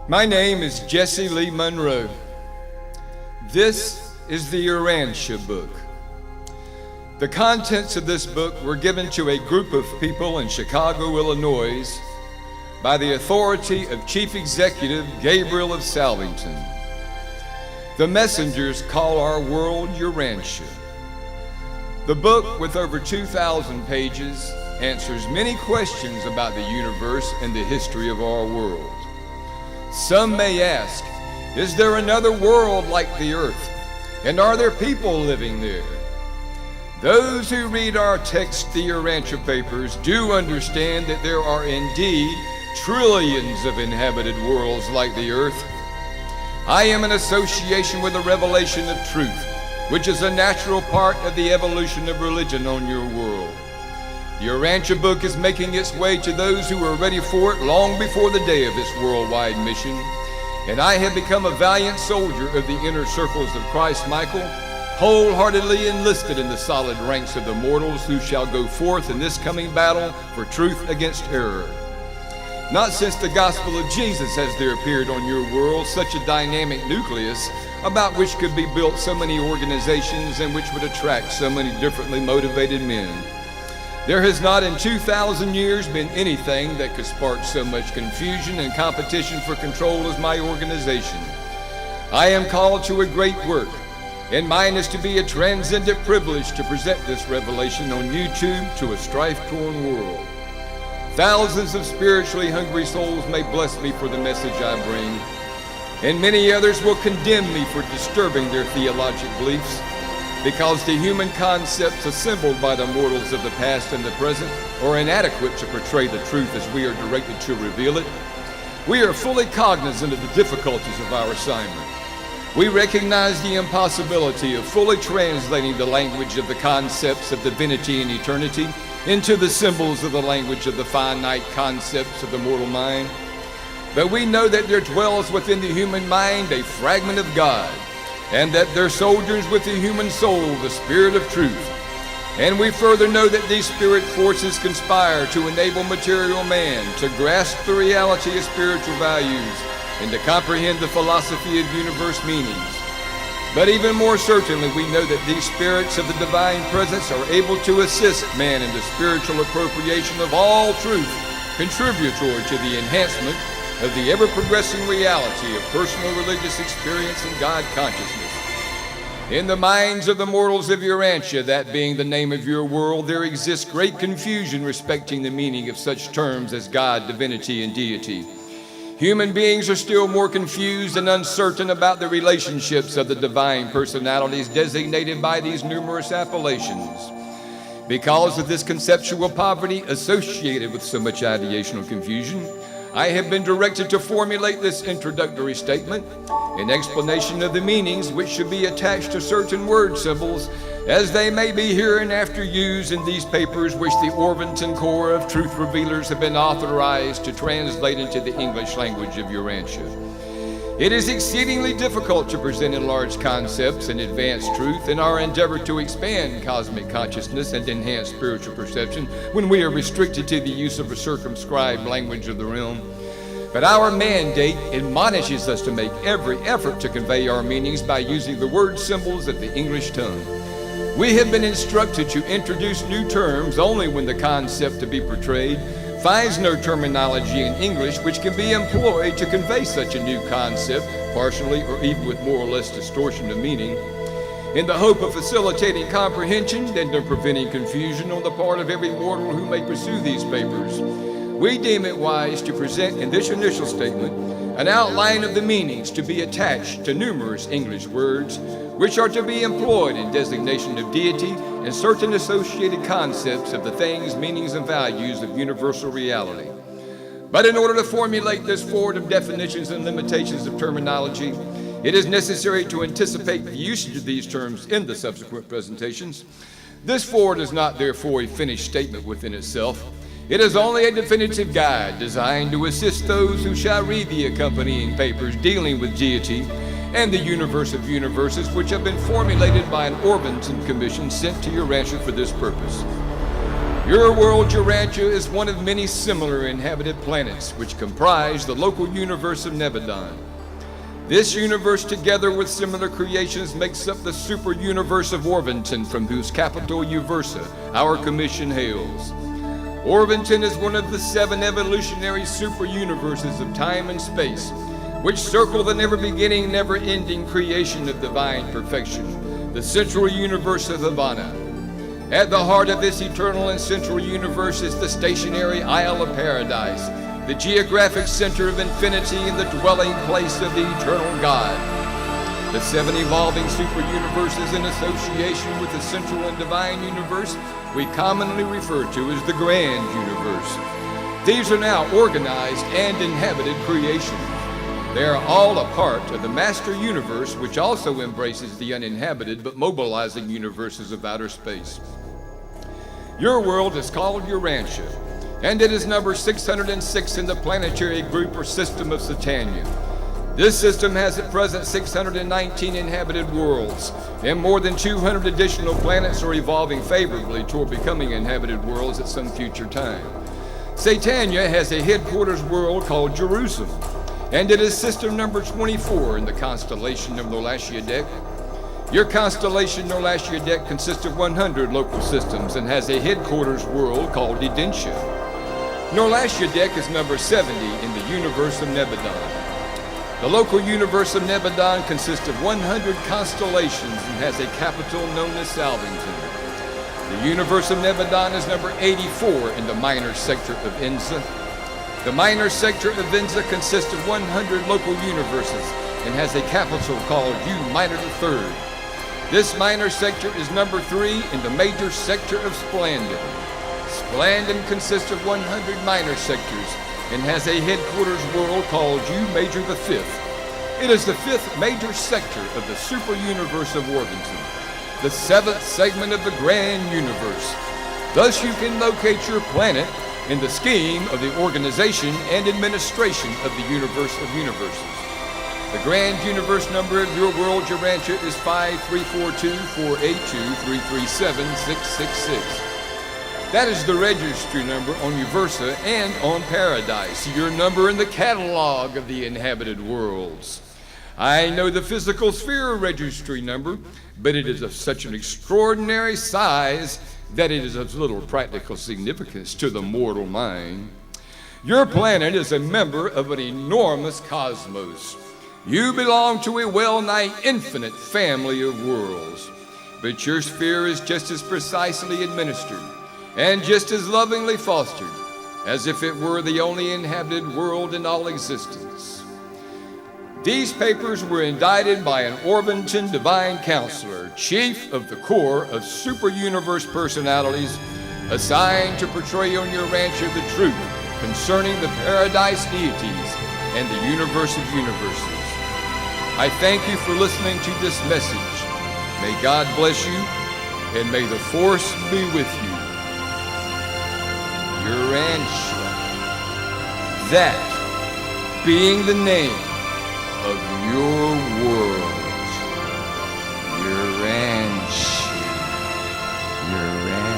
My name is Jessie Lee Monroe. This is the Urantia book. The contents of this book were given to a group of people in Chicago, Illinois by the authority of Chief Executive Gabriel of Salvington. The messengers call our world Urantia. The book, with over 2,000 pages, answers many questions about the universe and the history of our world. Some may ask, is there another world like the earth? And are there people living there? Those who read our text, the Urantia papers, do understand that there are indeed trillions of inhabited worlds like the earth. I am in association with the revelation of truth, which is a natural part of the evolution of religion on your world. The Urantia book is making its way to those who are ready for it long before the day of its worldwide mission, and I have become a valiant soldier of the inner circles of Christ Michael, wholeheartedly enlisted in the solid ranks of the mortals who shall go forth in this coming battle for truth against error. Not since the gospel of Jesus has there appeared on your world such a dynamic nucleus about which could be built so many organizations and which would attract so many differently motivated men. There has not in 2,000 years been anything that could spark so much confusion and competition for control as my organization. I am called to a great work, and mine is to be a transcendent privilege to present this revelation on YouTube to a strife-torn world. Thousands of spiritually hungry souls may bless me for the message I bring, and many others will condemn me for disturbing their theologic beliefs, because the human concepts assembled by the mortals of the past and the present are inadequate to portray the truth as we are directed to reveal it. We are fully cognizant of the difficulties of our assignment. We recognize the impossibility of fully translating the language of the concepts of divinity and eternity into the symbols of the language of the finite concepts of the mortal mind. But we know that there dwells within the human mind a fragment of God, and that there soldiers with the human soul the spirit of truth. And we further know that these spirit forces conspire to enable material man to grasp the reality of spiritual values and to comprehend the philosophy of universe meanings. But even more certainly, we know that these spirits of the divine presence are able to assist man in the spiritual appropriation of all truth, contributory to the enhancement of the ever-progressing reality of personal religious experience and God consciousness. In the minds of the mortals of Urantia, that being the name of your world, there exists great confusion respecting the meaning of such terms as God, divinity, and deity. Human beings are still more confused and uncertain about the relationships of the divine personalities designated by these numerous appellations. Because of this conceptual poverty associated with so much ideational confusion, I have been directed to formulate this introductory statement in explanation of the meanings which should be attached to certain word symbols as they may be hereinafter used in these papers which the Orvington Corps of Truth Revealers have been authorized to translate into the English language of Urantia. It is exceedingly difficult to present in large concepts and advance truth in our endeavor to expand cosmic consciousness and enhance spiritual perception when we are restricted to the use of a circumscribed language of the realm. But our mandate admonishes us to make every effort to convey our meanings by using the word symbols of the English tongue. We have been instructed to introduce new terms only when the concept to be portrayed finds no terminology in English which can be employed to convey such a new concept, partially or even with more or less distortion of meaning, in the hope of facilitating comprehension and of preventing confusion on the part of every mortal who may pursue these papers. We deem it wise to present in this initial statement an outline of the meanings to be attached to numerous English words which are to be employed in designation of deity and certain associated concepts of the things, meanings, and values of universal reality. But in order to formulate this forward of definitions and limitations of terminology, it is necessary to anticipate the usage of these terms in the subsequent presentations. This forward is not therefore a finished statement within itself. It is only a definitive guide designed to assist those who shall read the accompanying papers dealing with deity and the universe of universes, which have been formulated by an Orvington Commission sent to Urantia for this purpose. Your world, Urantia, is one of many similar inhabited planets which comprise the local universe of Nebadon. This universe, together with similar creations, makes up the super universe of Orvington, from whose capital, Uversa, our commission hails. Orvington is one of the 7 evolutionary super universes of time and space, which circle the never-beginning, never-ending creation of divine perfection, the central universe of Havana. At the heart of this eternal and central universe is the stationary Isle of Paradise, the geographic center of infinity and the dwelling place of the eternal God. The 7 evolving super universes in association with the central and divine universe we commonly refer to as the grand universe. These are now organized and inhabited creations. They are all a part of the master universe, which also embraces the uninhabited but mobilizing universes of outer space. Your world is called Urantia, and it is number 606 in the planetary group or system of Satania. This system has at present 619 inhabited worlds, and more than 200 additional planets are evolving favorably toward becoming inhabited worlds at some future time. Satania has a headquarters world called Jerusalem, and it is system number 24 in the constellation of Norlashiadek. Your constellation Norlashiadek consists of 100 local systems and has a headquarters world called Edentia. Norlashiadek is number 70 in the universe of Nebadon. The local universe of Nebadon consists of 100 constellations and has a capital known as Salvington. The universe of Nebadon is number 84 in the minor sector of Enza. The minor sector of Enza consists of 100 local universes and has a capital called U Minor III. This minor sector is number 3 in the major sector of Splandon. Splandon consists of 100 minor sectors and has a headquarters world called U Major V. It is the 5th major sector of the super universe of Orvington, the 7th segment of the grand universe. Thus you can locate your planet in the scheme of the organization and administration of the universe of universes. The grand universe number of your world, Urantia, is 5342482337666. That is the registry number on Uversa and on Paradise, your number in the catalog of the inhabited worlds. I know the physical sphere registry number, but it is of such an extraordinary size that it is of little practical significance to the mortal mind. Your planet is a member of an enormous cosmos. You belong to a well-nigh infinite family of worlds, but your sphere is just as precisely administered and just as lovingly fostered as if it were the only inhabited world in all existence. These papers were indicted by an Orvington Divine Counselor, chief of the corps of super universe personalities assigned to portray on Urantia the truth concerning the paradise deities and the universe of universes. I thank you for listening to this message. May God bless you, and may the force be with you. Urantia, that being the name of your world. Urantia, Urantia.